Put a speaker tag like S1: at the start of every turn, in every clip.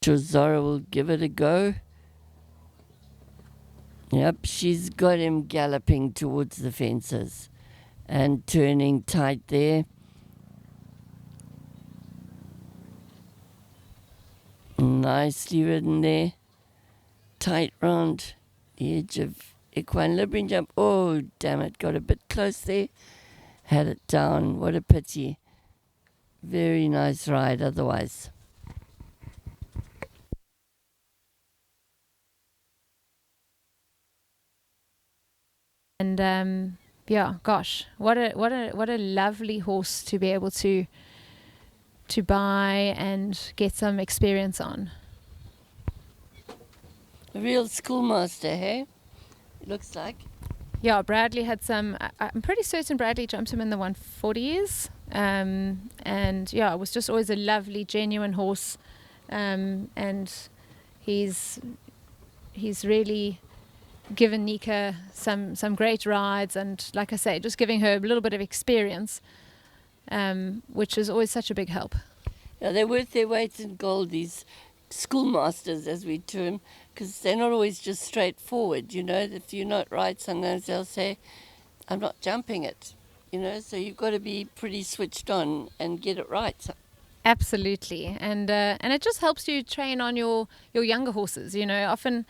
S1: sure Zara will give it a go. Yep, she's got him galloping towards the fences and turning tight there. Nicely ridden there. Tight round the edge of equine jump. Oh, damn it, got a bit close there. Had it down. What a pity. Very nice ride otherwise.
S2: And yeah, gosh, what a lovely horse to be able to buy and get some experience on.
S1: A real schoolmaster, hey? It looks like.
S2: Yeah, Bradley had some. I'm pretty certain Bradley jumped him in the 140s. And yeah, it was just always a lovely, genuine horse. And he's really given Nika some great rides, and like I say, just giving her a little bit of experience, which is always such a big help.
S1: Yeah, they're worth their weight in gold, these schoolmasters, as we term, because they're not always just straightforward. You know, if you're not right, sometimes they'll say, I'm not jumping it. You know, so you've got to be pretty switched on and get it right.
S2: Absolutely, and it just helps you train on your younger horses. You know, often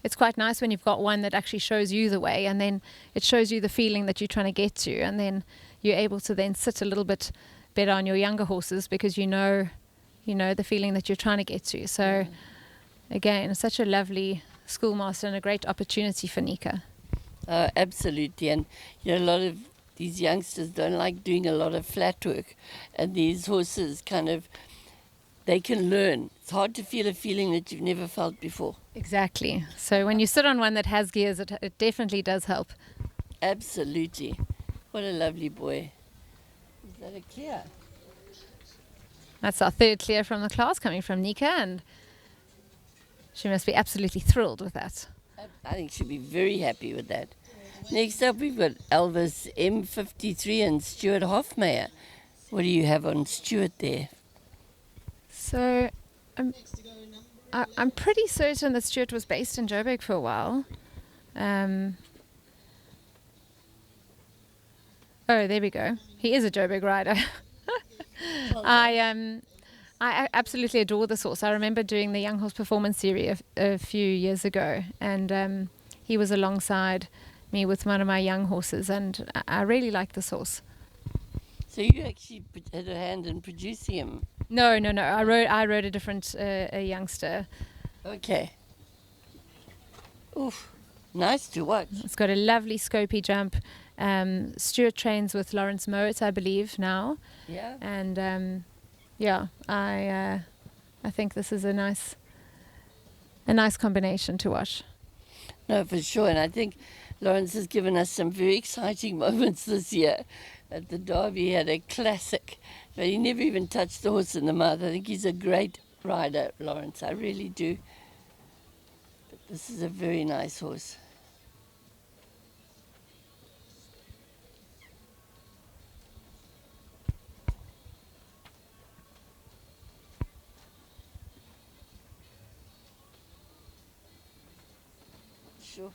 S2: it's quite nice when you've got one that actually shows you the way, and then it shows you the feeling that you're trying to get to, and then you're able to then sit a little bit better on your younger horses because you know the feeling that you're trying to get to. So again, it's such a lovely schoolmaster and a great opportunity for Nika.
S1: Absolutely, and you know, a lot of these youngsters don't like doing a lot of flat work, and these horses they can learn. It's hard to feel a feeling that you've never felt before.
S2: Exactly. So when you sit on one that has gears, it definitely does help.
S1: Absolutely. What a lovely boy. Is that a clear?
S2: That's our third clear from the class, coming from Nika, and she must be absolutely thrilled with that.
S1: I think she'll be very happy with that. Next up, we've got Elvis M53 and Stuart Hofmeyer. What do you have on Stuart there?
S2: So I'm pretty certain that Stuart was based in Joburg for a while. Oh, there we go. He is a Joburg rider. I absolutely adore this horse. I remember doing the Young Horse Performance Series a few years ago, and he was alongside me with one of my young horses, and I really like this horse.
S1: So you actually had a hand in producing him?
S2: No. I rode a different a youngster.
S1: Okay. Oof, nice to watch.
S2: It's got a lovely scopy jump. Stuart trains with Lawrence Mowat, I believe, now.
S1: Yeah.
S2: And yeah, I think this is a nice combination to watch.
S1: No, for sure. And I think Lawrence has given us some very exciting moments this year. At the Derby, he had a classic, but he never even touched the horse in the mouth. I think he's a great rider, Lawrence. I really do. But this is a very nice horse. Sure.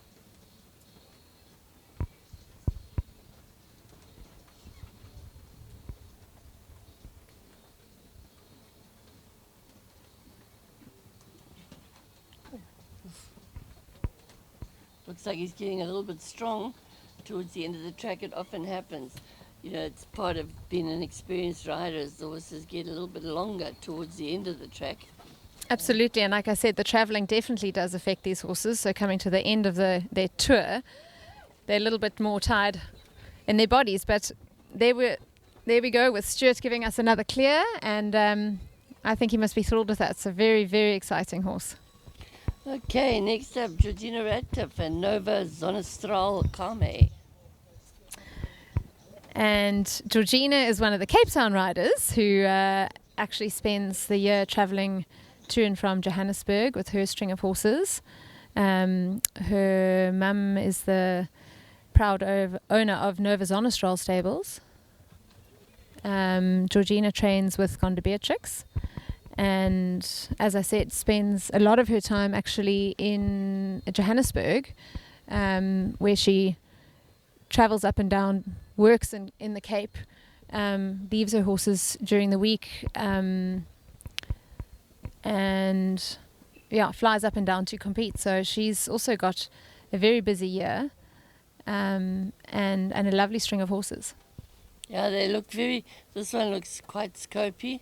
S1: Looks like he's getting a little bit strong towards the end of the track. It often happens. You know, it's part of being an experienced rider as the horses get a little bit longer towards the end of the track.
S2: Absolutely, and like I said, the travelling definitely does affect these horses. So coming to the end of their tour, they're a little bit more tired in their bodies. But there we go with Stuart giving us another clear, and I think he must be thrilled with that. It's a very, very exciting horse.
S1: Okay, next up, Georgina Radcliffe and Nova Zonestral Kame.
S2: And Georgina is one of the Cape Town riders who actually spends the year travelling to and from Johannesburg with her string of horses. Her mum is the proud owner of Nova Zonestral stables. Georgina trains with Gonda Beatrix, and as I said, spends a lot of her time actually in Johannesburg, where she travels up and down, works in the Cape, leaves her horses during the week, and flies up and down to compete. So she's also got a very busy year, and a lovely string of horses.
S1: Yeah, they look very, this one looks quite scopy.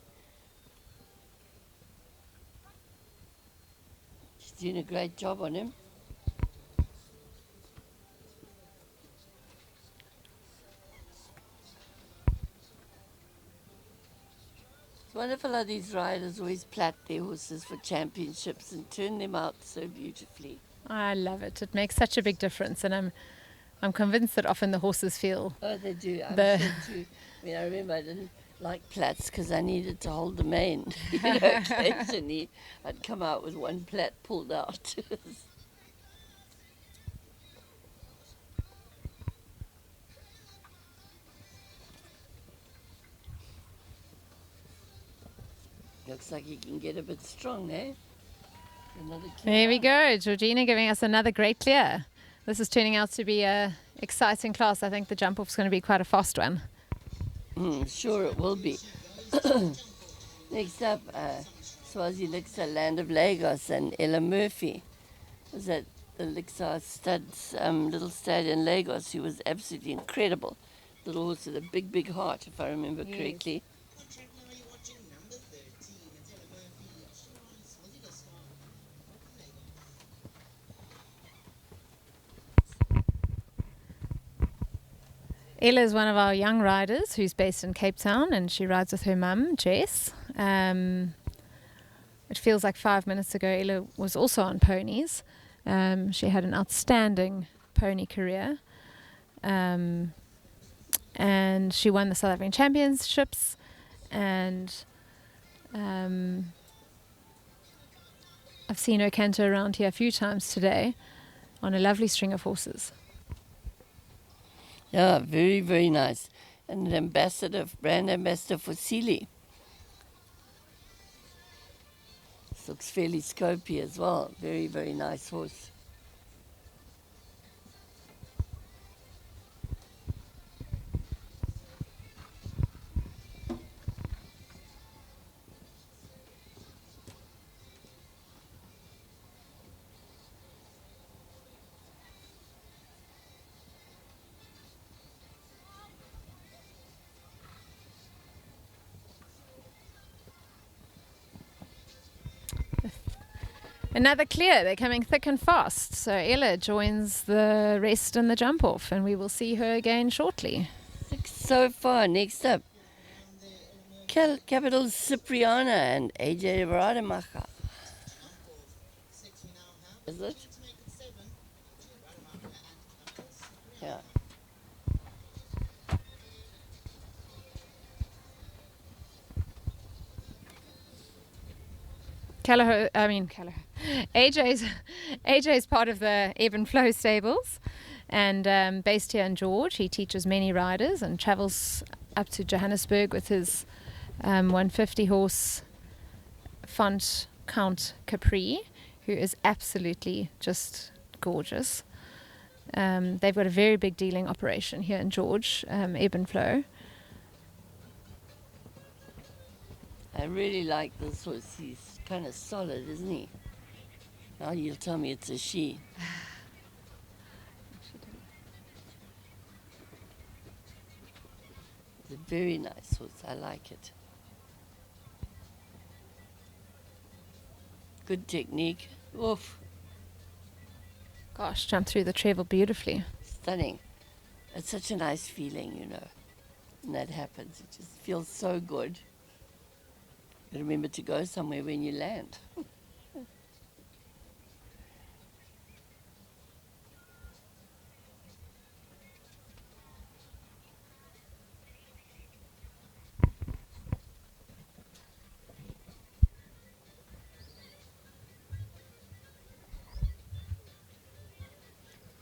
S1: She's doing a great job on him. It's wonderful how these riders always plat their horses for championships and turn them out so beautifully.
S2: I love it. It makes such a big difference, and I'm convinced that often the horses feel.
S1: Oh, they do. I'm sure too. I mean, I remember I didn't like plats because I needed to hold the mane. Occasionally I'd come out with one plat pulled out. Looks like he can get a bit strong, eh? Another
S2: There we go. Georgina giving us another great clear. This is turning out to be a exciting class. I think the jump off's going to be quite a fast one.
S1: Sure it will be. Next up, Swazi Lixa, Land of Lagos, and Ella Murphy. Was at the Lixa Studs little stud in Lagos, who was absolutely incredible. Little horse with a big, big heart, if I remember correctly.
S2: Ella is one of our young riders who's based in Cape Town, and she rides with her mum, Jess. It feels like 5 minutes ago Ella was also on ponies. She had an outstanding pony career, and she won the South African Championships, and I've seen her canter around here a few times today on a lovely string of horses.
S1: Yeah, very, very nice. And an brand ambassador for Sealy. This looks fairly scopy as well. Very, very nice horse.
S2: Another clear, they're coming thick and fast. So Ella joins the rest in the jump off, and we will see her again shortly.
S1: 6 so far. Next up, Capital Cipriana and AJ Rademacher. Is it? Yeah.
S2: Callaho. AJ's part of the Ebb and Flow stables, and based here in George. He teaches many riders and travels up to Johannesburg with his 150 horse Font Count Capri, who is absolutely just gorgeous. They've got a very big dealing operation here in George, Ebb and Flow.
S1: I really like this horse. He's kind of solid, isn't he? Now you'll tell me it's a she. It's a very nice horse. I like it. Good technique. Oof.
S2: Gosh, jumped through the treble beautifully.
S1: Stunning. It's such a nice feeling, you know, when that happens. It just feels so good. But remember to go somewhere when you land.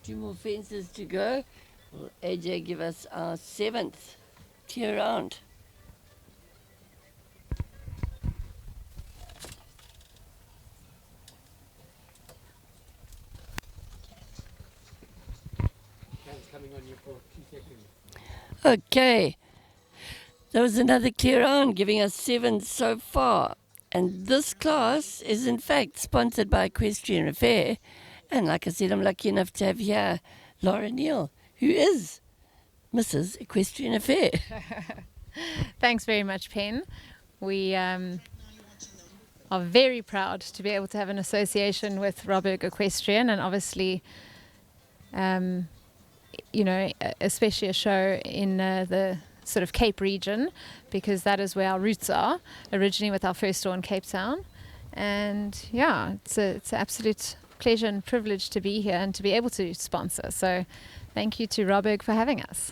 S1: Two more fences to go. Will AJ give us our 7th tier round?
S3: coming on you for 2 seconds.
S1: Okay. There was another clear on giving us 7 so far. And this class is in fact sponsored by Equestrian Affair. And like I said, I'm lucky enough to have here Laura Neal, who is Mrs. Equestrian Affair.
S2: Thanks very much, Pen. We are very proud to be able to have an association with Robberg Equestrian, and obviously, especially a show in the sort of Cape region, because that is where our roots are, originally with our first store in Cape Town. And yeah, it's an absolute pleasure and privilege to be here and to be able to sponsor. So thank you to Robberg for having us.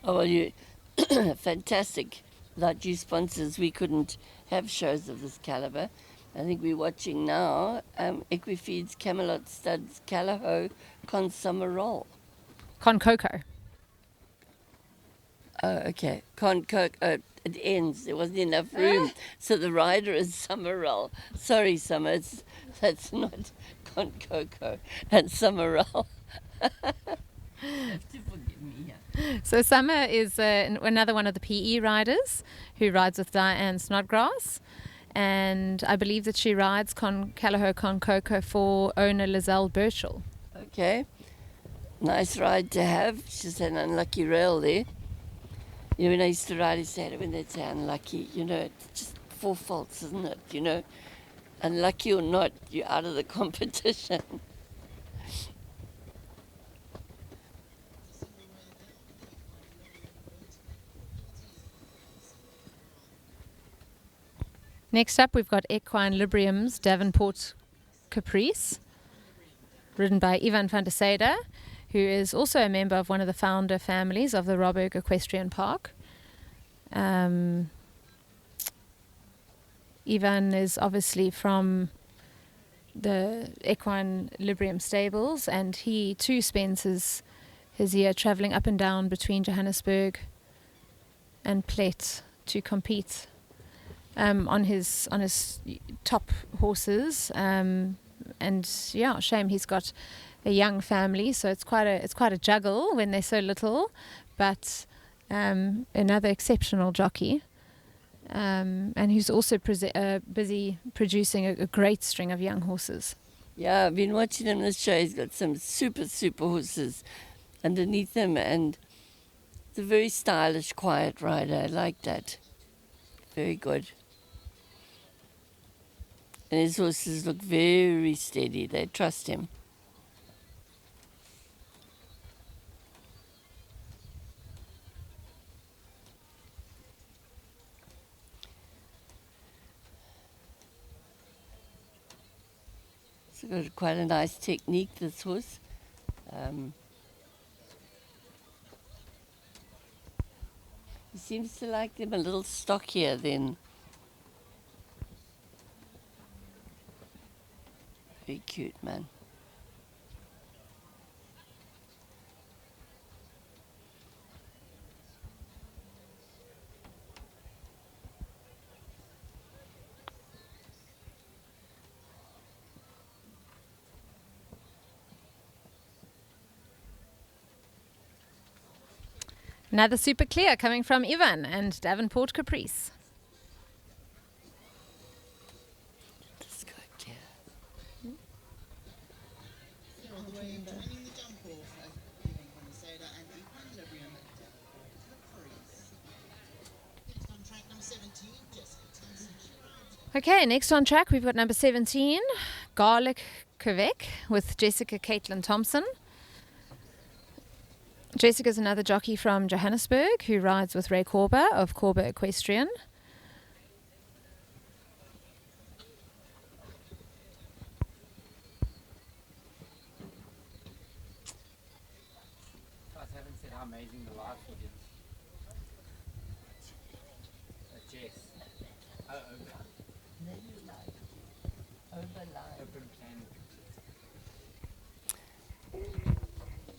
S1: Oh, well, you fantastic. Without you sponsors, we couldn't have shows of this caliber. I think we're watching now Equifeed's Camelot Studs Callaho Con Summer Roll.
S2: Con Coco.
S1: Oh, okay. Con Coke. Oh, it ends. There wasn't enough room. So the rider is Summer Roll. Sorry, Summer. That's not Con Coco and Summer Roll. Forgive me, yeah.
S2: So Summer is another one of the PE riders who rides with Diane Snodgrass. And I believe that she rides Callaho Con Coco for owner Lizelle Burchell.
S1: Okay. Nice ride to have. She's had an unlucky rail there. You know, when I used to ride, I said when they'd say unlucky, it's just 4 faults, isn't it? Unlucky or not, you're out of the competition.
S2: Next up, we've got Equine Librium's Davenport Caprice, ridden by Ivan van der Sade, who is also a member of one of the founder families of the Robberg Equestrian Park. Ivan is obviously from the Equine Librium stables, and he too spends his year travelling up and down between Johannesburg and Plett to compete on his top horses. And yeah, shame he's got a young family, so it's quite a juggle when they're so little, but another exceptional jockey, and who's also busy producing a great string of young horses.
S1: Yeah, I've been watching him this show. He's got some super horses underneath him, and it's a very stylish, quiet rider. I like that. Very good. And his horses look very steady. They trust him. He's got quite a nice technique, this horse. He seems to like them a little stockier than. Very cute, man.
S2: Another super clear coming from Ivan and Davenport Caprice.
S1: Let's go, dear.
S2: Okay, next on track we've got number 17, Garlic Quebec with Jessica Caitlin Thompson. Jessica's another jockey from Johannesburg who rides with Ray Corber of Corber Equestrian.
S3: I haven't said how amazing the live feed is. Jess. Open plan.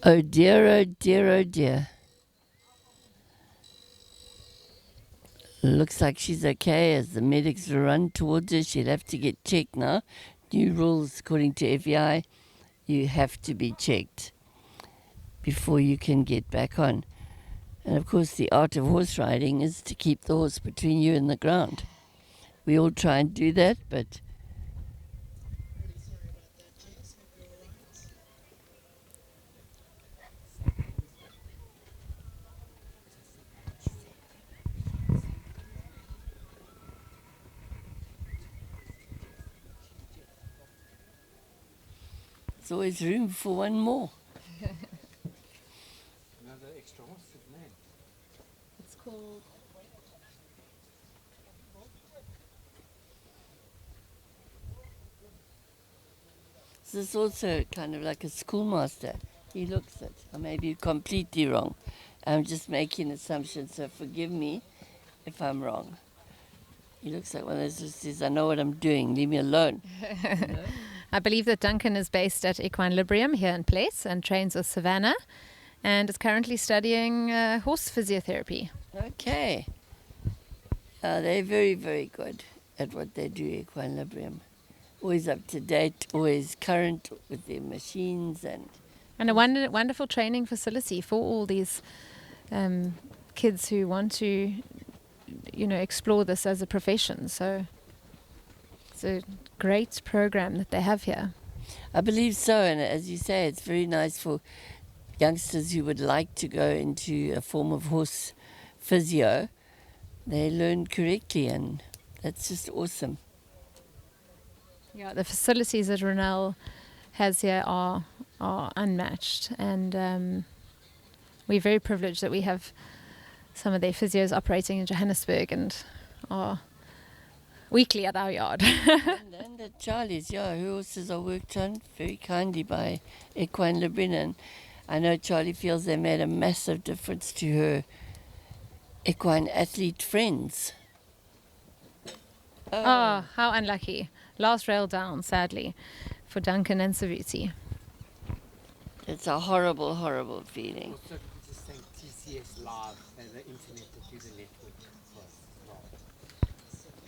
S1: Oh dear, oh dear, oh dear. Looks like she's okay as the medics run towards her. She'll have to get checked now. New rules according to FEI, you have to be checked. before you can get back on. And of course, the art of horse riding is to keep the horse between you and the ground. We all try and do that, but there's always room for one more.
S3: Another extra horse, man.
S2: It's called.
S1: This is also kind of like a schoolmaster. He looks it. I may be completely wrong. I'm just making assumptions, so forgive me if I'm wrong. He looks like one of those who says, I know what I'm doing, leave me alone. You know?
S2: I believe that Duncan is based at Equine here in Place and trains with Savannah, and is currently studying horse physiotherapy.
S1: Okay. They're very, very good at what they do, Equine. Always up to date, always current with their machines
S2: And a wonderful training facility for all these kids who want to, explore this as a profession. So it's a great program that they have here.
S1: I believe so, and as you say, it's very nice for youngsters who would like to go into a form of horse physio. They learn correctly, and that's just awesome.
S2: Yeah, the facilities that Ronell has here are unmatched, and we're very privileged that we have some of their physios operating in Johannesburg and are weekly at our yard.
S1: and at Charlie's, yeah, her horses are worked on very kindly by Equine and I know Charlie feels they made a massive difference to her equine athlete friends.
S2: Oh, how unlucky. Last rail down, sadly, for Duncan and Savuti.
S1: It's a horrible, horrible feeling.
S3: Also, just saying TCS Live and the internet that do the network was well.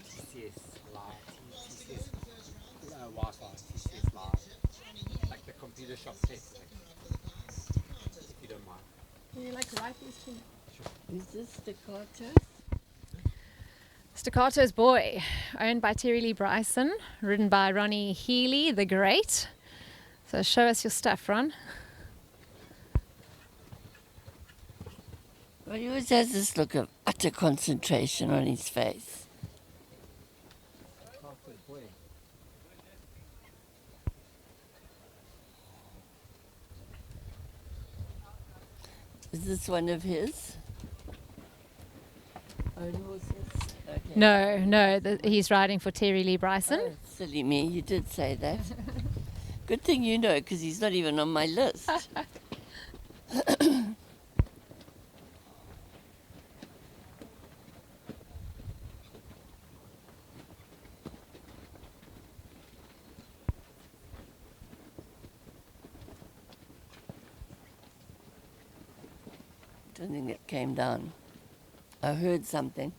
S3: TCS Live, TCS Wi-Fi, TCS Live. Like the computer shop test, if you don't mind.
S2: Can you write these two?
S1: Is this staccato?
S2: Staccato's Boy, owned by Terry Lee Bryson, ridden by Ronnie Healy, the Great. So show us your stuff, Ron.
S1: Well, he always has this look of utter concentration on his face.
S3: Boy.
S1: Is this one of his own horses? Okay.
S2: No, he's riding for Terry Lee Bryson.
S1: Oh, silly me, you did say that. Good thing you know, because he's not even on my list. Don't think it came down. I heard something.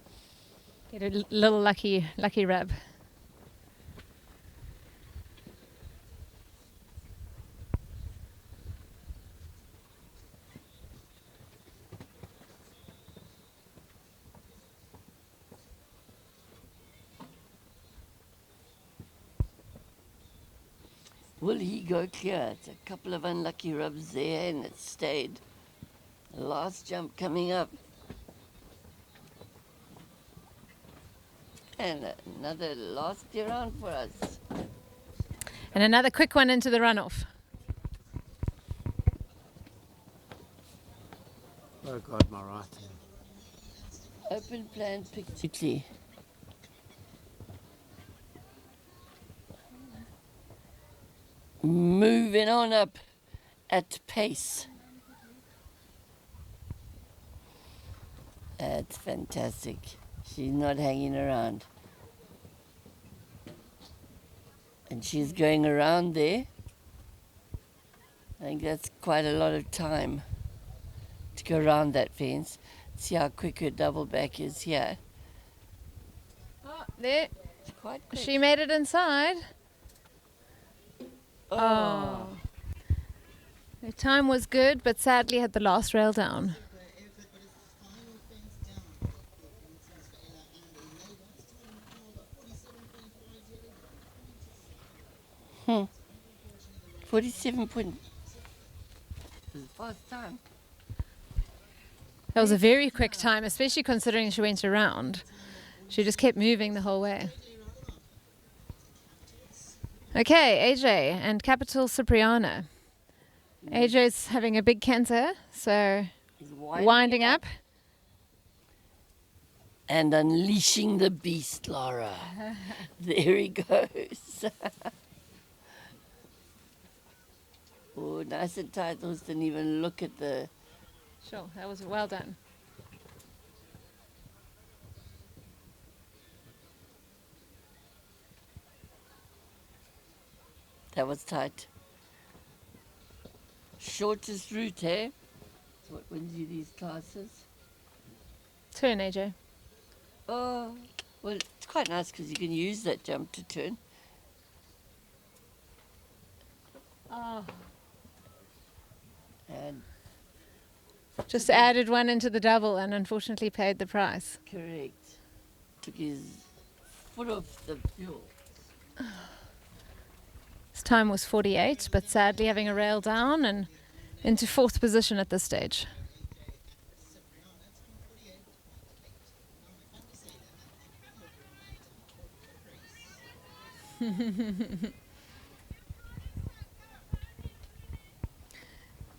S2: Get a little lucky rub.
S1: Will he go clear? It's a couple of unlucky rubs there and it stayed. Last jump coming up. And another last year round for us.
S2: And another quick one into the runoff.
S3: Oh God, my right hand.
S1: Open plan picture. Moving on up at pace. That's fantastic. She's not hanging around. And she's going around there. I think that's quite a lot of time to go around that fence. See how quick her double back is here.
S2: Oh, there.
S1: It's quite quick.
S2: She made it inside. Oh. The time was good, but sadly had the last rail down.
S1: 47 point. It was a fast time.
S2: That was a very quick time, especially considering she went around. She just kept moving the whole way. Okay, AJ and Capital Cipriano. AJ's having a big canter, so
S1: He's
S2: winding up.
S1: And unleashing the beast, Laura. There he goes. Oh, nice and tight. Those didn't even look at the...
S2: Sure, that was well done.
S1: That was tight. Shortest route, eh? That's what wins you these classes.
S2: Turn, AJ.
S1: Oh, well, it's quite nice because you can use that jump to turn.
S2: Oh.
S1: And
S2: Just added one into the double and unfortunately paid the price.
S1: correct. Took his foot off the fuel.
S2: His time was 48, but sadly having a rail down and into fourth position at this stage.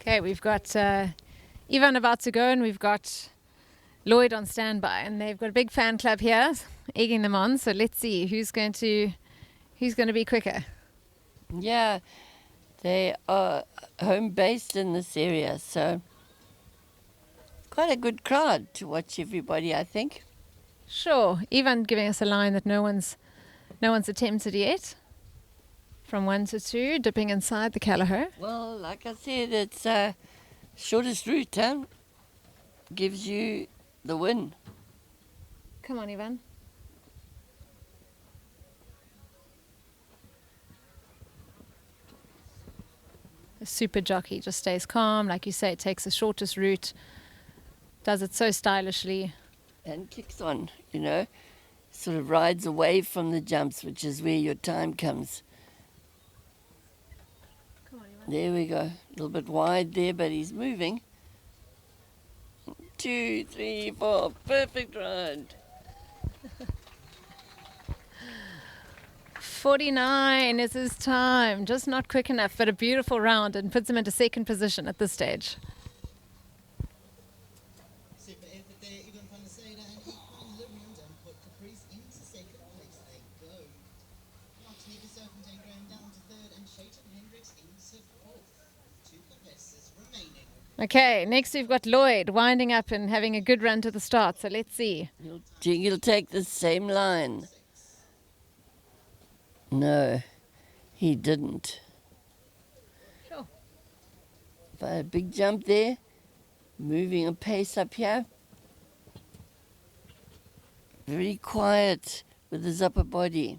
S2: Okay, we've got Ivan about to go and we've got Lloyd on standby, and they've got a big fan club here egging them on, so let's see who's going to be quicker.
S1: Yeah, they are home based in this area, so quite a good crowd to watch everybody, I think.
S2: Sure, Ivan giving us a line that no one's attempted yet. From 1 to 2, dipping inside the Callaho.
S1: Well, like I said, it's shortest route, huh? Gives you the win.
S2: Come on, Ivan. A super jockey just stays calm. Like you say, it takes the shortest route. Does it so stylishly.
S1: And kicks on, you know. Sort of rides away from the jumps, which is where your time comes.
S2: Come on, Ivan.
S1: There we go. A little bit wide there, but he's moving. 2, 3, 4. Perfect ride.
S2: 49 is his time. Just not quick enough, but a beautiful round and puts him into second position at this stage.
S4: Super effort there, Ivan van der Sade and Eguestrian put Prix into second place. They go. Martin Eversurf and 10 Graham down to third and Shaitan Hendricks into fourth. Two competitors remaining.
S2: Okay, next we've got Lloyd winding up and having a good run to the start. So let's see.
S1: He'll take the same line. No, he didn't.
S2: Sure.
S1: But a big jump there. Moving a pace up here. Very quiet with his upper body.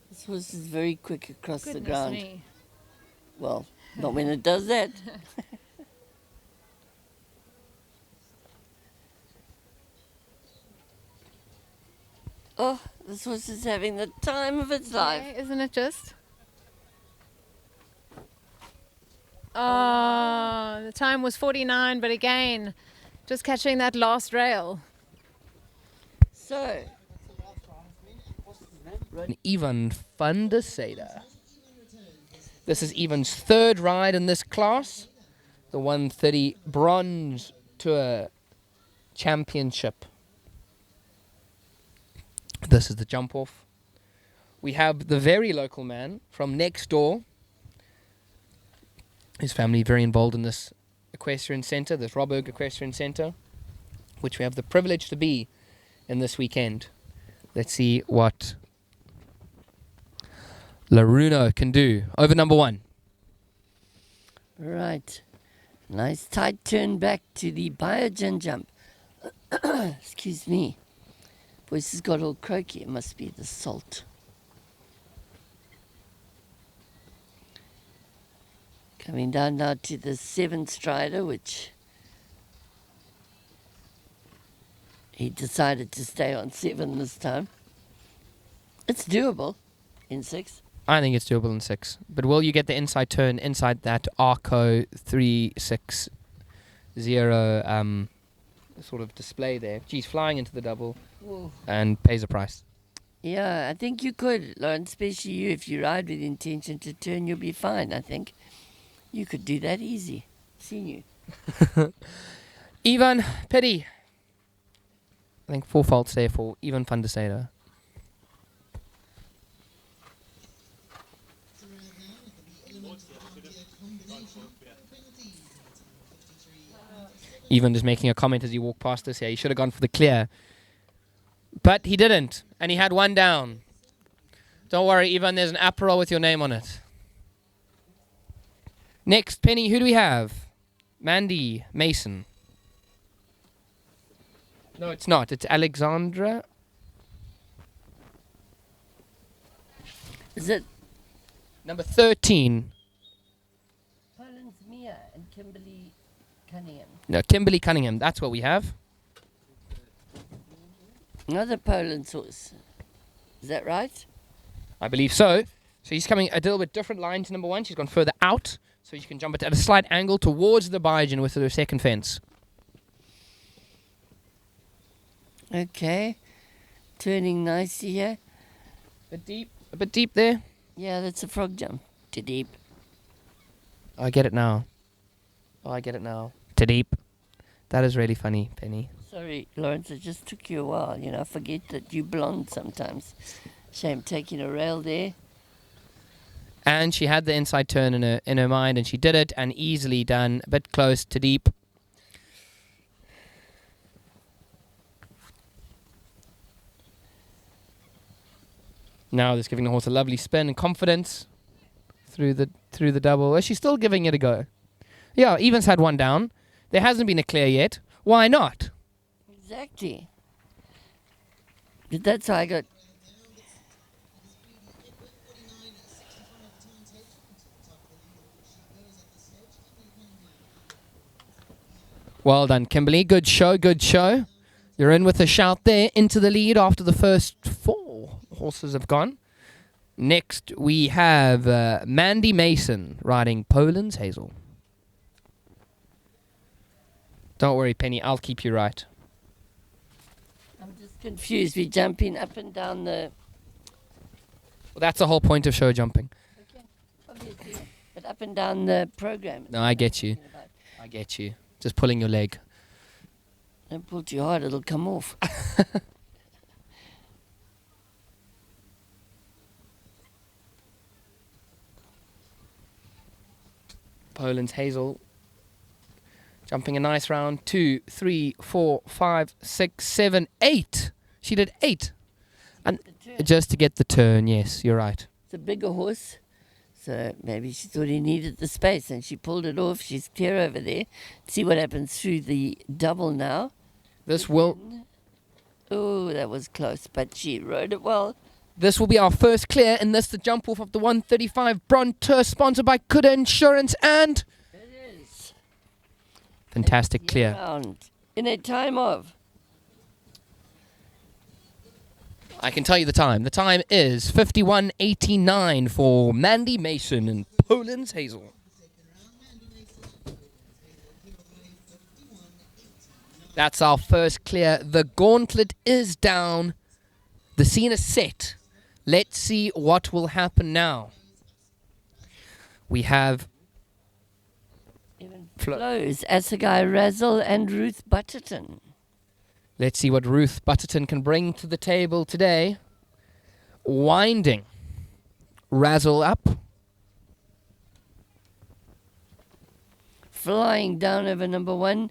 S1: This horse is very quick across the
S2: Goodness
S1: ground.
S2: me.
S1: Well, not when it does that. Oh, this horse is having the time of its life.
S2: Yeah, isn't it just? Oh, the time was 49, but again, just catching that last rail.
S1: So,
S5: Ivan van der Sade. This is Ivan's third ride in this class, the 130 Bronze Tour Championship. This is the jump off. We have the very local man from next door. His family very involved in this equestrian centre, this Robberg Equestrian Centre, which we have the privilege to be in this weekend. Let's see what Laruno can do. Over number 1.
S1: right. Nice tight turn back to the Biogen jump. Excuse me. Voice has got all croaky. It must be the salt. Coming down now to the 7th strider, which he decided to stay on 7 this time. It's doable in 6.
S5: I think it's doable in 6. But will you get the inside turn inside that Arco 360 sort of display there? She's flying into the double and pays a price.
S1: Yeah, I think you could, Lawrence, especially you. If you ride with intention to turn, you'll be fine, I think. You could do that easy. Seen you.
S5: Ivan Petty. I think 4 faults there for Ivan van der Sade. Ivan just making a comment as he walked past us here. He should have gone for the clear. But he didn't. And he had 1 down. Don't worry, Ivan, there's an Aperol with your name on it. Next, Penny, who do we have? Mandy Mason. No, it's not. It's Alexandra.
S1: Is it
S5: Number 13.
S1: Poland's Mia and Kimberly Cunningham?
S5: No, Kimberly Cunningham. That's what we have.
S1: Another Poland's horse. Is that right?
S5: I believe so. So he's coming a little bit different line to number 1. She's gone further out. So you can jump it at a slight angle towards the Biogen with her second fence.
S1: Okay. Turning nicely here.
S5: A bit deep there.
S1: Yeah, that's a frog jump. Too deep.
S5: I get it now. Too deep. That is really funny, Penny.
S1: Sorry, Lawrence, it just took you a while. You know, I forget that you're blonde sometimes. Shame taking a rail there.
S5: And she had the inside turn in her mind, and she did it, and easily done. A bit close to deep. Now just giving the horse a lovely spin and confidence through the double. Is she still giving it a go? Yeah, Evans had 1 down. There hasn't been a clear yet. Why not?
S1: Exactly. But that's how I got.
S5: Well done, Kimberly. Good show, good show. You're in with a shout there into the lead after the first 4 horses have gone. Next, we have Mandy Mason riding Poland's Hazel. Don't worry, Penny. I'll keep you right.
S1: I'm just confused. We're jumping up and down the.
S5: Well, that's the whole point of show jumping.
S1: Okay, obviously. But up and down the program.
S5: No, I get you. I get you. Just pulling your leg.
S1: Don't pull too hard, it'll come off.
S5: Poland's Hazel. Jumping a nice round. 2, 3, 4, 5, 6, 7, 8. She did 8. And just to get the turn, yes, you're right.
S1: It's a bigger horse. So maybe she thought he needed the space and she pulled it off. She's clear over there. See what happens through the double now.
S5: This will...
S1: Oh, that was close, but she rode it well.
S5: This will be our first clear, and this the jump off of the 135 Bronter, sponsored by Kuda Insurance, and...
S1: It is.
S5: Fantastic clear.
S1: Round in a time of...
S5: I can tell you the time. The time is 51:89 for Mandy Mason and Poland's Hazel. That's our first clear. The gauntlet is down. The scene is set. Let's see what will happen now. We have
S1: Flows, Assegai Razzle and Ruth Butterton.
S5: Let's see what Ruth Butterton can bring to the table today. Winding. Razzle up.
S1: Flying down over number 1,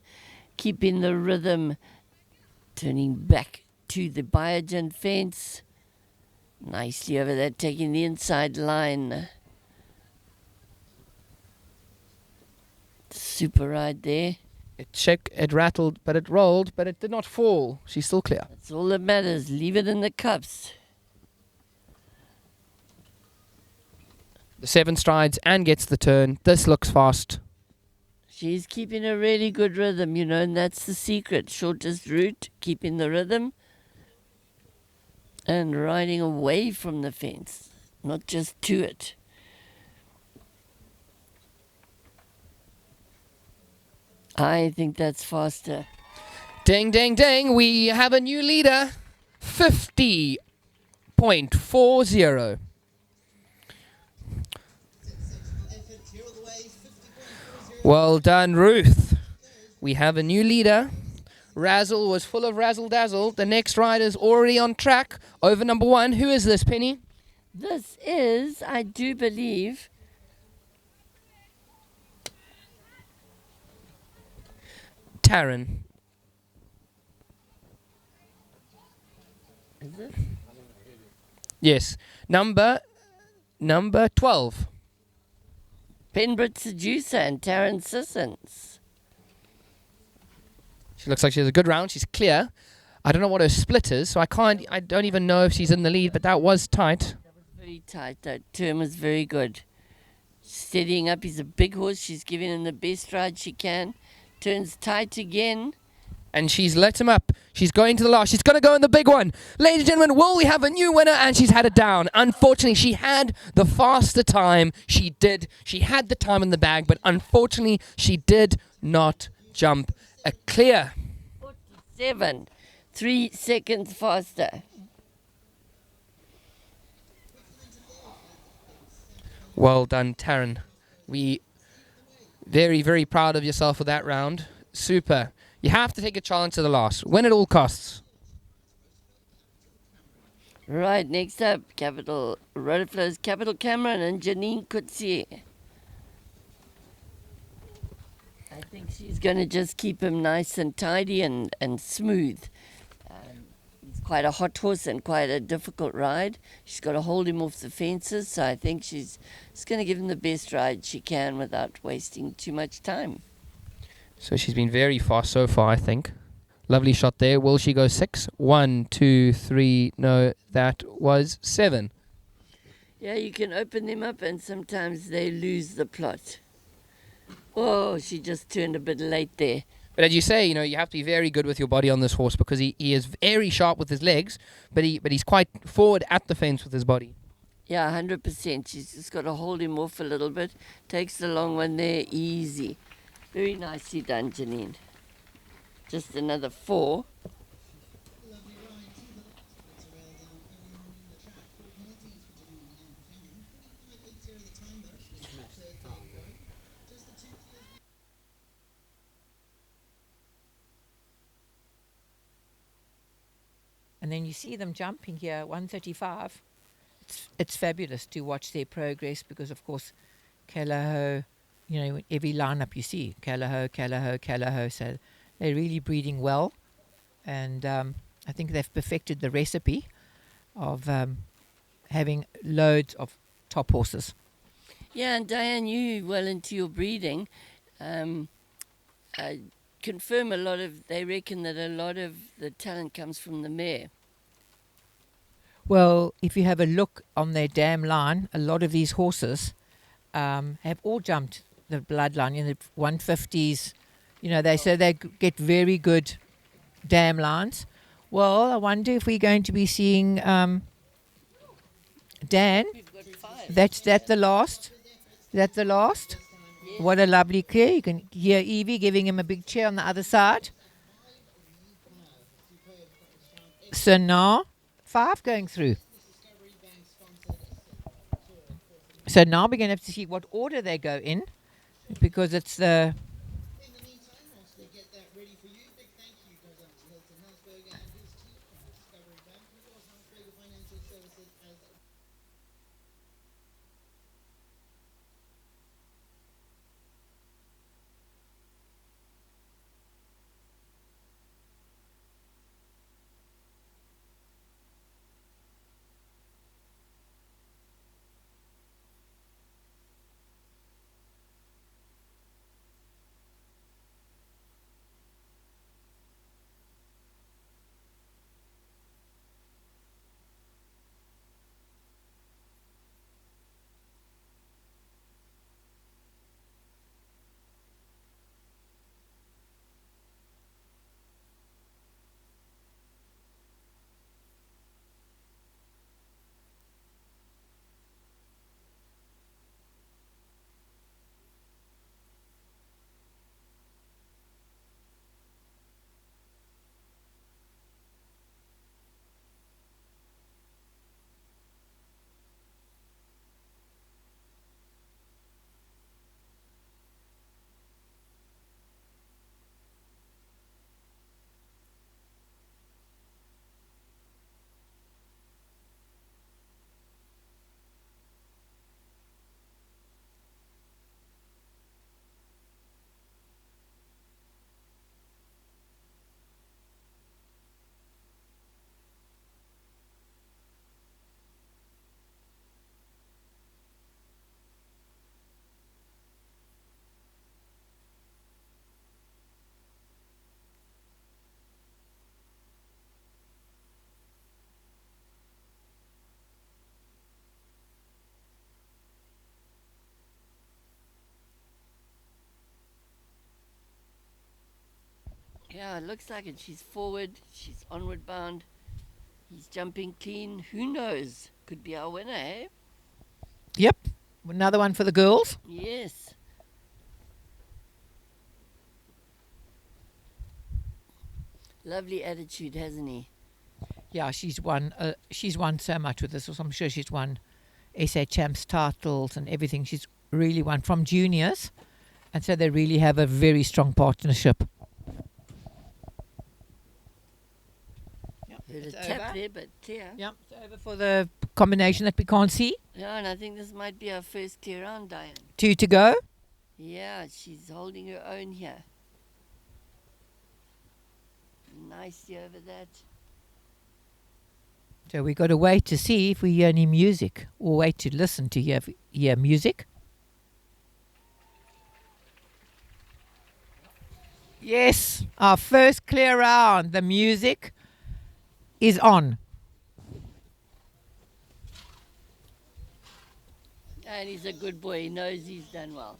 S1: keeping the rhythm, turning back to the Biogen fence. Nicely over there, taking the inside line. Super ride there.
S5: It rattled, but it rolled, but it did not fall. She's still clear.
S1: That's all that matters. Leave it in the cups.
S5: The 7 strides and gets the turn. This looks fast.
S1: She's keeping a really good rhythm, you know, and that's the secret. Shortest route, keeping the rhythm, and riding away from the fence, not just to it. I think that's faster.
S5: Ding, ding, ding. We have a new leader. 50.40. Well done, Ruth. We have a new leader. Razzle was full of razzle dazzle. The next rider's already on track over number 1. Who is this, Penny?
S1: This is, I do believe,
S5: Taryn.
S1: is it?
S5: Yes. Number 12.
S1: Penbrit Seducer and Taryn Sissons.
S5: She looks like she has a good round. She's clear. I don't know what her split is, so I don't even know if she's in the lead, but that was tight.
S1: Very tight. That turn was very good. Steadying up. He's a big horse. She's giving him the best ride she can. Turns tight again.
S5: And she's let him up. She's going to the last. She's going to go in the big one. Ladies and gentlemen, will we have a new winner? And she's had it down. Unfortunately, she had the faster time. She did. She had the time in the bag, but unfortunately, she did not jump a clear.
S1: 47. 3 seconds faster.
S5: Well done, Taryn. We very, very proud of yourself for that round. Super. You have to take a challenge to the last. Win at all costs.
S1: Right, next up, Capital Rotoflow's Capital Cameron and Janine Coetzee. I think she's going to just keep him nice and tidy and smooth. He's quite a hot horse and quite a difficult ride. She's got to hold him off the fences, so I think she's just going to give him the best ride she can without wasting too much time.
S5: So she's been very fast so far, I think. Lovely shot there. Will she go 6? 1, 2, 3. No, that was 7.
S1: Yeah, you can open them up and sometimes they lose the plot. Oh, she just turned a bit late there.
S5: But as you say, you have to be very good with your body on this horse because he is very sharp with his legs, but he's quite forward at the fence with his body.
S1: Yeah, 100%. She's just got to hold him off a little bit. Takes the long one there, easy. Very nicely done, Janine. Just another 4.
S6: And then you see them jumping here, 135. It's fabulous to watch their progress because, of course, Callaho, every lineup you see, Callaho, Callaho, Callaho. So they're really breeding well. And I think they've perfected the recipe of having loads of top horses.
S1: Yeah, and Diane, you well into your breeding. Confirm they reckon that a lot of the talent comes from the mare.
S6: Well, if you have a look on their dam line, a lot of these horses have all jumped the bloodline in the 150s. They say they get very good dam lines. Well, I wonder if we're going to be seeing Dan. That's the last. That's the last. Yes. What a lovely clear. You can hear Evie giving him a big cheer on the other side. So now 5 going through. So now we're going to have to see what order they go in because it's the...
S4: In the meantime, whilst we get that ready for you, big thank you goes out to Hilton Hansberger and his team from Discovery Bank, who was Hansberger Financial Services as
S1: Yeah, it looks like it. She's forward. She's onward bound. He's jumping clean. Who knows? Could be our winner, eh?
S6: Yep. Another one for the girls.
S1: Yes. Lovely attitude, hasn't he?
S6: Yeah, she's won. She's won so much with this. So I'm sure she's won SA Champs titles and everything. She's really won from juniors, and so they really have a very strong partnership. Yep,
S1: Heard a
S6: it's
S1: tap
S6: over.
S1: there, but clear.
S6: Yep, it's over for the combination that we can't see.
S1: Yeah, and I think this might be our first clear round, Diane.
S6: 2 to go.
S1: Yeah, she's holding her own here. Nicely over that.
S6: So we got to wait to see if we hear any music, or wait to listen to hear music. Yes, our first clear round. The music is on.
S1: And he's a good boy. He knows he's done well.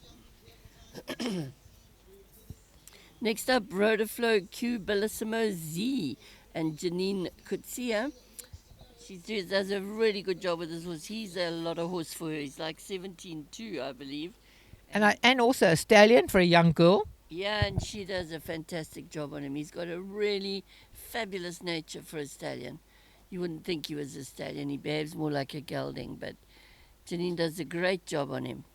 S1: Next up, Rotoflow Q Bellissimo Z and Janine Kutsia. She does a really good job with this horse. He's a lot of horse for her. He's like 17-2, I believe.
S6: And also a stallion for a young girl.
S1: Yeah, and she does a fantastic job on him. He's got a really fabulous nature for a stallion. You wouldn't think he was a stallion. He behaves more like a gelding, but Janine does a great job on him.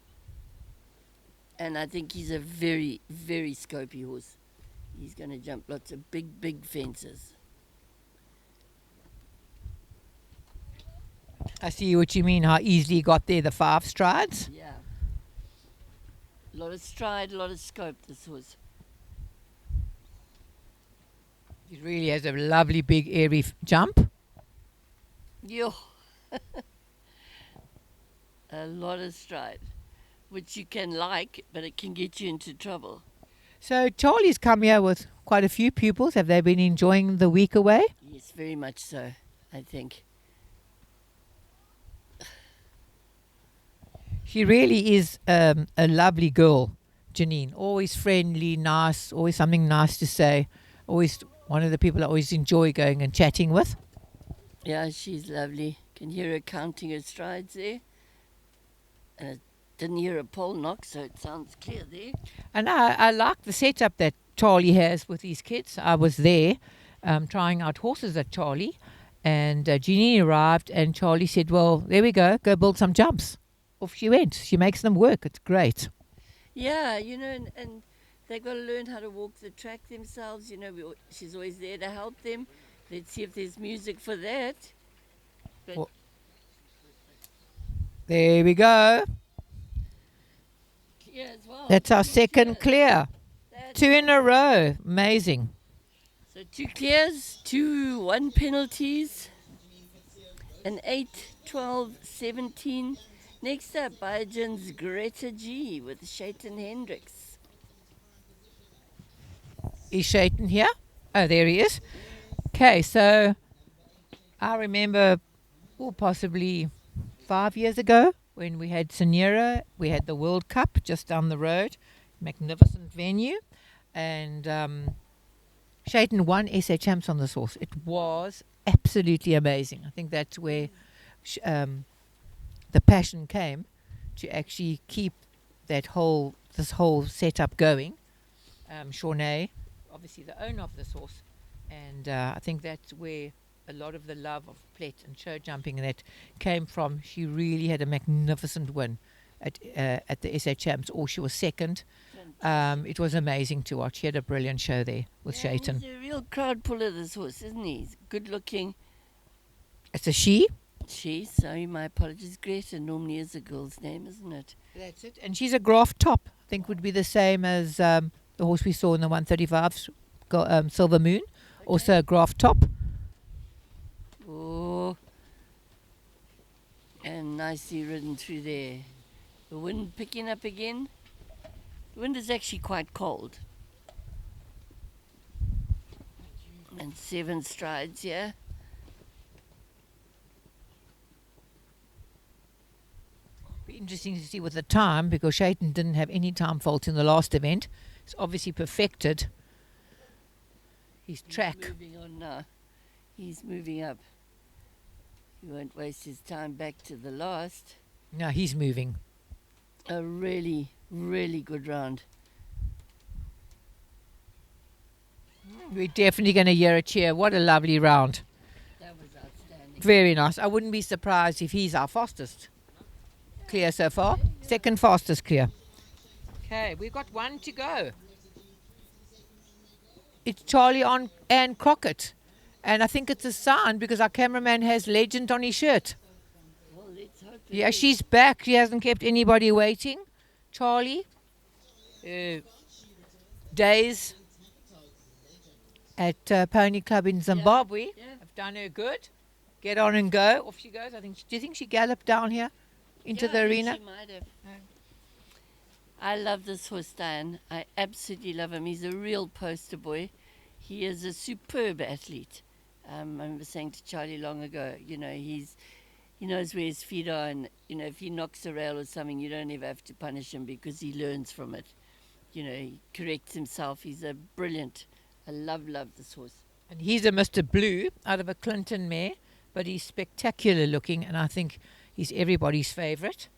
S1: And I think he's a very, very scopy horse. He's going to jump lots of big, big fences.
S6: I see what you mean, how easily he got there, the 5 strides.
S1: Yeah. A lot of stride, a lot of scope, this horse.
S6: He really has a lovely big airy jump.
S1: Yo. A lot of stride, which you can like, but it can get you into trouble.
S6: So Charlie's come here with quite a few pupils. Have they been enjoying the week away?
S1: Yes, very much so, I think.
S6: She really is a lovely girl, Janine. Always friendly, nice, always something nice to say. Always one of the people I always enjoy going and chatting with.
S1: Yeah, she's lovely. Can hear her counting her strides there. And I didn't hear a pole knock, so it sounds clear there.
S6: And I like the setup that Charlie has with these kids. I was there trying out horses at Charlie, and Jeannie arrived, and Charlie said, well, there we go build some jumps. Off she went. She makes them work. It's great.
S1: Yeah, you know, and they've got to learn how to walk the track themselves. You know, she's always there to help them. Let's see if there's music for that. But
S6: Well, there we go.
S1: clear as well.
S6: That's our
S1: Two
S6: second
S1: clears.
S6: clear.
S1: That's
S6: 2 in a row. Amazing.
S1: So 2 clears, 2 1 penalties, an 8, 12, 17. Next up, Biogen's Greta G with Shayton Hendricks.
S6: Is Shayton here? Oh, there he is. Okay, so I remember possibly 5 years ago when we had Sanera, we had the World Cup just down the road, magnificent venue, and Shayton won SA Champs on this horse. It was absolutely amazing. I think that's where the passion came to actually keep this whole setup going. Shawnee, obviously the owner of this horse, and I think that's where a lot of the love of Plet and show jumping and that came from. She really had a magnificent win at the SA Champs, or she was second. It was amazing to watch. She had a brilliant show there with Shayton.
S1: He's a real crowd puller, this horse, isn't he? He's good looking.
S6: It's a she.
S1: She, sorry, my apologies. Greta normally is a girl's name, isn't it?
S6: That's it. And she's a graft top. I think would be the same as the horse we saw in the 135 Silver Moon. Okay. Also a graft top.
S1: Oh, and nicely ridden through there. The wind picking up again. The wind is actually quite cold. And 7 strides here.
S6: Be interesting to see with the time, because Shayton didn't have any time fault in the last event. It's obviously perfected his track.
S1: Moving on now. He's moving up. He won't waste his time back to the last.
S6: No, he's moving.
S1: A really, really good round.
S6: We're definitely going to hear a cheer. What a lovely round.
S1: That was outstanding.
S6: Very nice. I wouldn't be surprised if he's our fastest clear so far. Second fastest clear. Okay, we've got one to go. It's Charlie on and Crockett. And I think it's a sign because our cameraman has legend on his shirt.
S1: Well, let's hope it
S6: Yeah,
S1: is.
S6: she's back. She hasn't kept anybody waiting. Charlie. Days at Pony Club in Zimbabwe
S1: Yeah.
S6: have done her good. Get on and go. Off she goes. Do you think she galloped down here into
S1: Yeah,
S6: the
S1: I think
S6: arena?
S1: she might have. I love this horse, Diane. I absolutely love him. He's a real poster boy. He is a superb athlete. I remember saying to Charlie long ago, he knows where his feet are, and if he knocks a rail or something, you don't ever have to punish him because he learns from it. He corrects himself. He's a brilliant. I love this horse.
S6: And he's a Mr. Blue out of a Clinton mare, but he's spectacular looking, and I think he's everybody's favourite.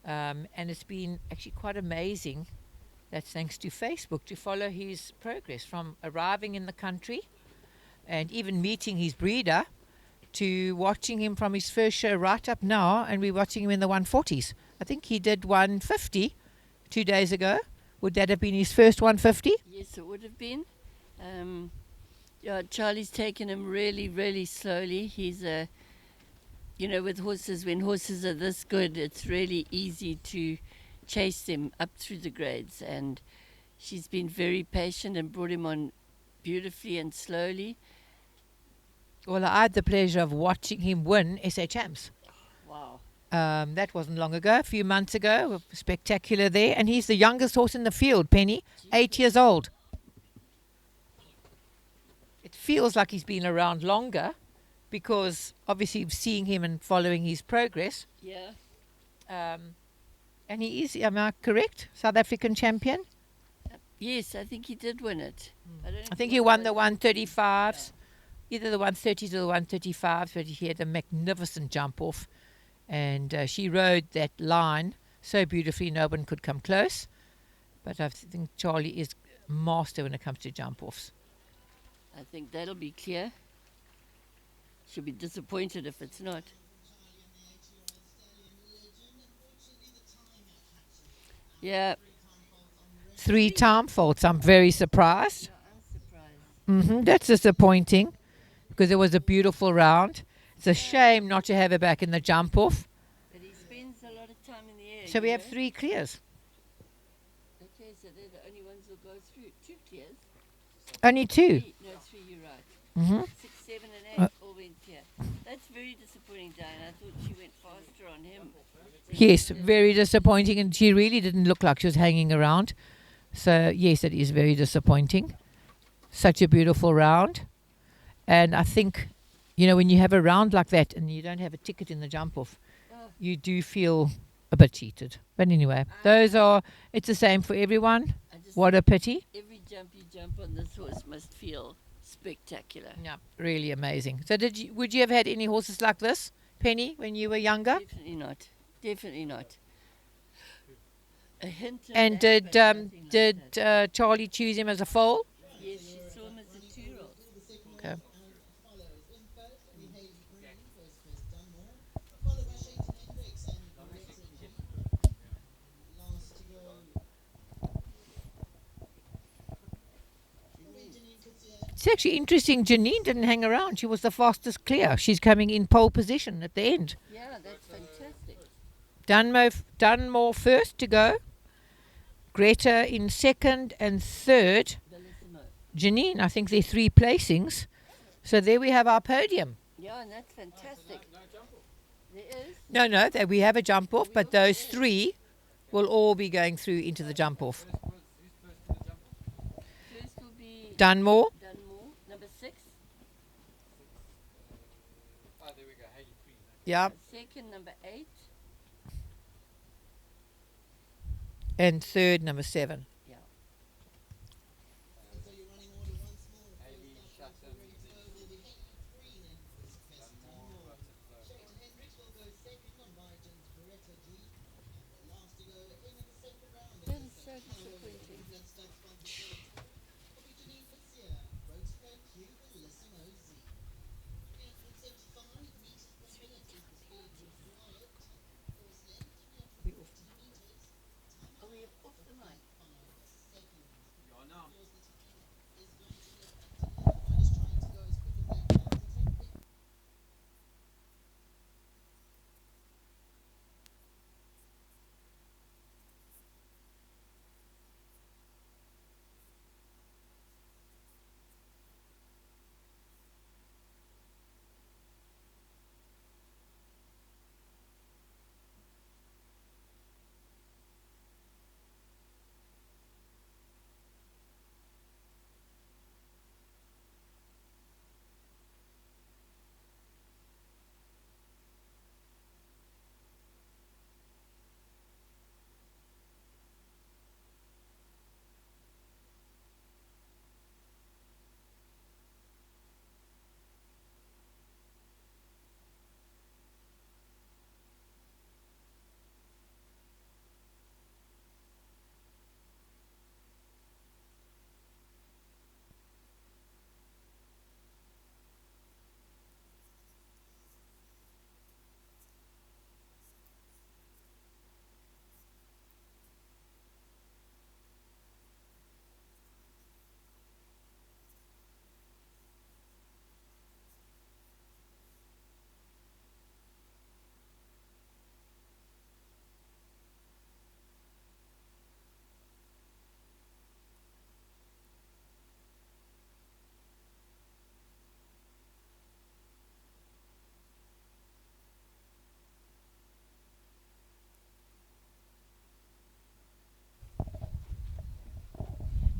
S6: And it's been actually quite amazing, that's thanks to Facebook, to follow his progress from arriving in the country and even meeting his breeder to watching him from his first show right up now, and we're watching him in the 140s. I think he did 150 2 days ago. Would that have been his first 150?
S1: Yes, it would have been. Charlie's taken him really, really slowly. He's with horses, when horses are this good, it's really easy to chase them up through the grades. And she's been very patient and brought him on beautifully and slowly.
S6: Well, I had the pleasure of watching him win SA Champs.
S1: Wow.
S6: That wasn't long ago, a few months ago. Spectacular there. And he's the youngest horse in the field, Penny, 8 years old. It feels like he's been around longer because obviously seeing him and following his progress.
S1: Yeah.
S6: And he is, am I correct, South African champion?
S1: Yes, I think he did win it.
S6: I think he won the 135s, either the 130s or the 135s, but he had a magnificent jump off. And she rode that line so beautifully, no one could come close. But I think Charlie is master when it comes to jump offs.
S1: I think that'll be clear. She'll be disappointed if it's not. Yeah.
S6: 3-time faults. I'm very surprised.
S1: I'm surprised.
S6: That's disappointing because it was a beautiful round. It's a shame not to have her back in the jump off.
S1: But he spends a lot of time in the air.
S6: So we
S1: you
S6: have
S1: know?
S6: 3 clears.
S1: Okay, so they're the only ones who'll go through. 2 clears.
S6: Only 2.
S1: 3, no, 3, you're right. 6, 7, and 8 all went clear. That's very disappointing, Diane. I thought she went faster on him.
S6: Yes, very disappointing. And she really didn't look like she was hanging around. So, yes, it is very disappointing. Such a beautiful round. And I think, when you have a round like that and you don't have a ticket in the jump off, you do feel a bit cheated. But anyway, it's the same for everyone.
S1: I just
S6: What a pity.
S1: every jump you jump on this horse must feel spectacular.
S6: Yeah, really amazing. So would you have had any horses like this, Penny, when you were younger?
S1: Definitely not. Definitely not. A hint of
S6: And
S1: that, but nothing like that.
S6: Charlie choose him as a foal?
S1: Yes, she saw him as a 2-year-old.
S6: Okay. It's actually interesting. Janine didn't hang around. She was the fastest clear. She's coming in pole position at the end.
S1: Yeah, that's fantastic.
S6: Dunmore first to go. Greta in second and third.
S1: Bellissimo.
S6: Janine, I think they're 3 placings. So there we have our podium.
S1: Yeah, and that's fantastic. There is.
S6: No, we have a jump off, but those 3 will all be going through into the jump off.
S1: First will be
S6: Dunmore,
S1: Dunmore, number 6.
S6: yeah,
S1: Second, number 8.
S6: and third, number 7.
S1: Yeah.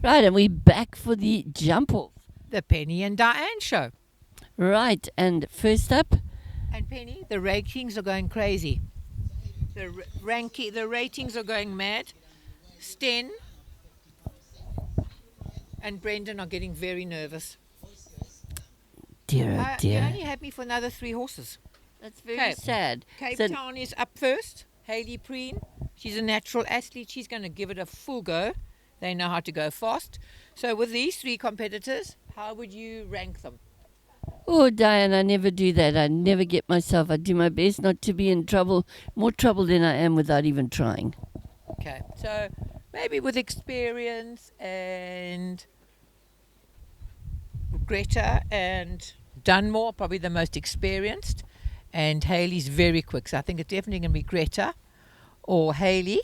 S1: Right, and we're back for the jump off.
S6: The Penny and Diane show.
S1: Right, and first up,
S6: And Penny, the ratings are going crazy. The ratings are going mad. Sten and Brendan are getting very nervous.
S1: dear, oh
S6: You
S1: dear.
S6: only had me for another 3 horses.
S1: That's very
S6: Okay.
S1: sad.
S6: Cape
S1: So-
S6: Town is up first. Hayley Preen, she's a natural athlete. She's going to give it a full go. They know how to go fast. So with these 3 competitors, how would you rank them?
S1: Oh, Diane, I never do that. I never get myself. I do my best not to be in trouble, more trouble than I am without even trying.
S6: Okay, so maybe with experience and Greta and Dunmore, probably the most experienced, and Hayley's very quick. So I think it's definitely going to be Greta or Hayley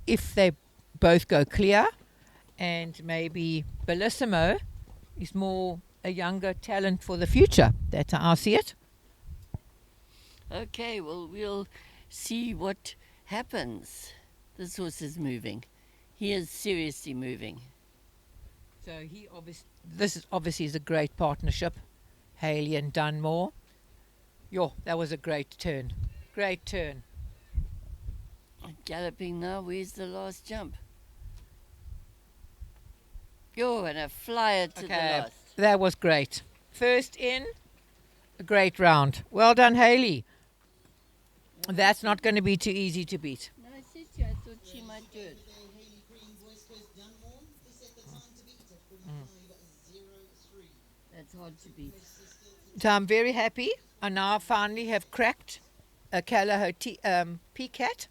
S6: if they both go clear, and maybe Bellissimo is more a younger talent for the future. That's how I see it.
S1: Okay, well, we'll see what happens. This horse is moving. He is seriously moving.
S6: So this is obviously is a great partnership, Hayley and Dunmore. That was a great turn. Great turn.
S1: Galloping now, where's the last jump? And a flyer to the last.
S6: That was great. First in, a great round. Well done, Hayley. That's not going to be too easy to beat.
S1: No, I said to you, I thought she might do it.
S4: Hayley Green, West Coast Dunmore, he set the time to beat at 45.03.
S1: That's hard to beat.
S6: So I'm very happy. I now finally have cracked a Callaho P-Cat.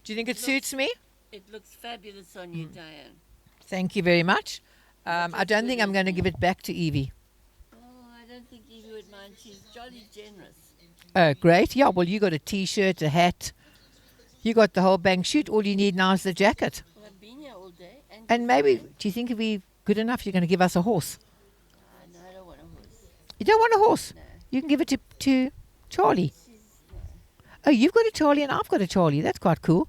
S6: Do you think it suits me?
S1: It looks fabulous on you, Diane.
S6: Thank you very much.
S1: That's
S6: I don't
S1: as
S6: think
S1: good
S6: I'm
S1: as
S6: going to
S1: me.
S6: give it back to Evie.
S1: Oh, I don't think Evie would mind. She's jolly generous.
S6: Oh, great. Yeah, well, you got a T-shirt, a hat. You got the whole bang shoot. All you need now is the jacket.
S1: Well, I've been here all day.
S6: And maybe, do you think if we good enough, you're going to give us a horse?
S1: No, I don't want a horse.
S6: You don't want a horse?
S1: No.
S6: You can give it to Charlie.
S1: She's, no.
S6: Oh, you've got a Charlie and I've got a Charlie. That's quite cool.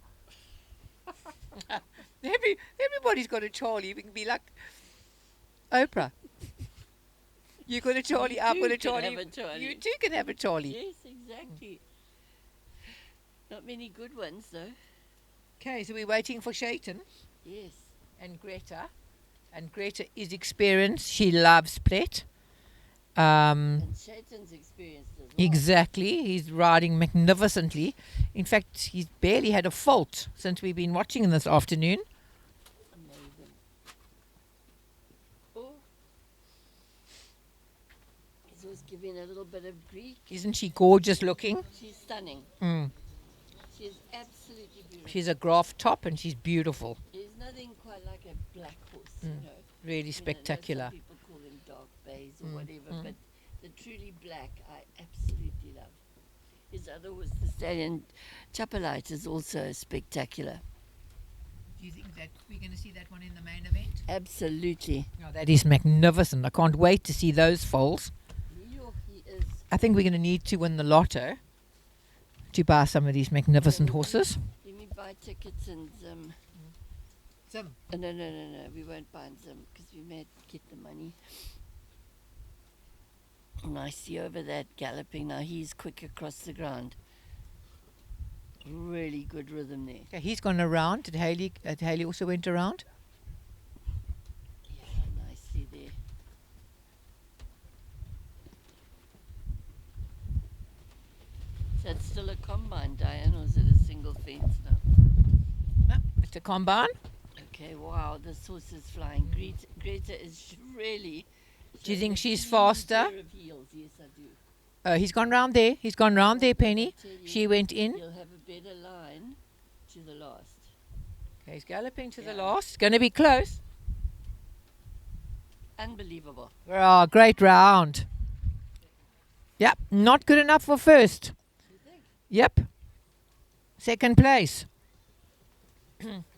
S6: Everybody's got a Charlie. We can be like Oprah. You got a Charlie, I've got a
S1: You can
S6: Charlie.
S1: have a Charlie.
S6: You too can have a Charlie.
S1: Yes, exactly. Not many good ones, though.
S6: Okay, so we're waiting for Shayton
S1: Yes.
S6: and Greta. And Greta is experienced. She loves Plet.
S1: And Shaitan's experienced as well.
S6: Exactly. He's riding magnificently. In fact, he's barely had a fault since we've been watching him this afternoon.
S1: Amazing. Oh. He's always giving a little bit of Greek.
S6: Isn't she gorgeous looking?
S1: She's stunning.
S6: Mm.
S1: She's absolutely beautiful.
S6: She's a graph top and she's beautiful.
S1: There's nothing quite like a black horse, you know.
S6: Really
S1: You know,
S6: spectacular.
S1: some people call them dark bays or
S6: Mm,
S1: whatever,
S6: mm.
S1: but the truly black I absolutely love. His other horse, the stallion Chapelite, is also spectacular.
S6: Do you think that we're going to see that one in the main event?
S1: Absolutely.
S6: No, that is magnificent. I can't wait to see those foals.
S1: New York, he is.
S6: I think we're going to need to win the lotto to buy some of these magnificent horses.
S1: Let me buy tickets and
S6: Some.
S1: no, we won't buy them because we may get the money. And I see over that galloping now. He's quick across the ground. Really good rhythm there.
S6: Okay, he's gone around. Did Hayley also went around?
S1: Yeah, nicely there. So it's still a combine, Diane, or is it a single fence now?
S6: No, it's a combine.
S1: Okay, wow, this horse is flying. Greta is really.
S6: Do you think
S1: showing a
S6: she's
S1: huge
S6: faster?
S1: pair of heels. Yes, I do.
S6: He's gone round there. He's gone round there, Penny.
S1: I tell you,
S6: She went in.
S1: You'll have a better line to the last.
S6: Okay, he's galloping to the
S1: Yeah.
S6: last. Going to be close.
S1: Unbelievable.
S6: Oh, great round. Yep, not good enough for first. Yep. Second place.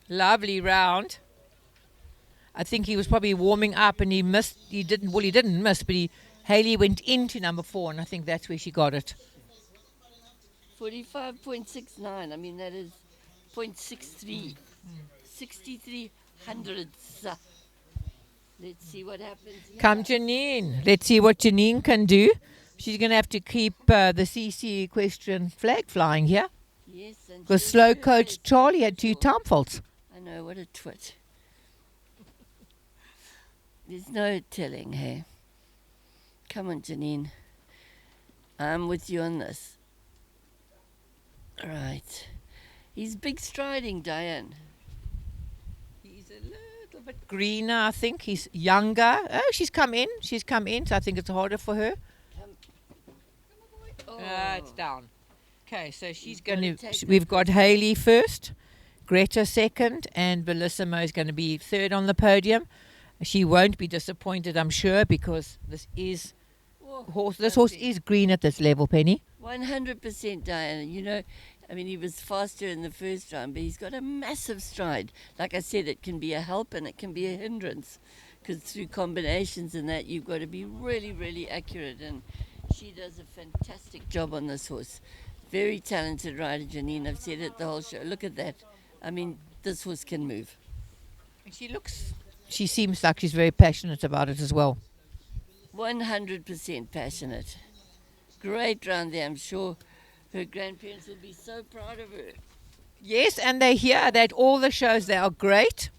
S6: Lovely round. I think he was probably warming up and he didn't miss, but Hayley went into number 4 and I think that's where she got it.
S1: 45.69. I mean, that is 0.63. 63 hundredths. Let's see what happens here.
S6: Come, Janine. Let's see what Janine can do. She's going to have to keep the CC equestrian flag flying here.
S1: Yes, and
S6: Because
S1: she'll
S6: slow
S1: do
S6: coach
S1: it.
S6: Charlie had 2 time faults.
S1: I know, what a twit. There's no telling, hey. Come on, Janine. I'm with you on this. Right. He's big striding, Diane.
S6: He's a little bit greener, I think. He's younger. Oh, she's come in. She's come in, so I think it's harder for her.
S1: Oh.
S6: It's down. Okay, so she's
S1: gotta
S6: going
S1: take
S6: to.
S1: that
S6: We've got Hayley first, Greta second, and Bellissimo is going to be third on the podium. She won't be disappointed, I'm sure, because this is horse. This horse is green at this level, Penny.
S1: 100%, Diane. You know, I mean, he was faster in the first round, but he's got a massive stride. Like I said, it can be a help and it can be a hindrance, because through combinations and that, you've got to be really, really accurate. And she does a fantastic job on this horse. Very talented rider, Janine. I've said it the whole show. Look at that. I mean, this horse can move.
S6: And she seems like she's very passionate about it as well.
S1: 100% passionate. Great round there. I'm sure her grandparents will be so proud of her.
S6: Yes, and they hear that all the shows, they are great.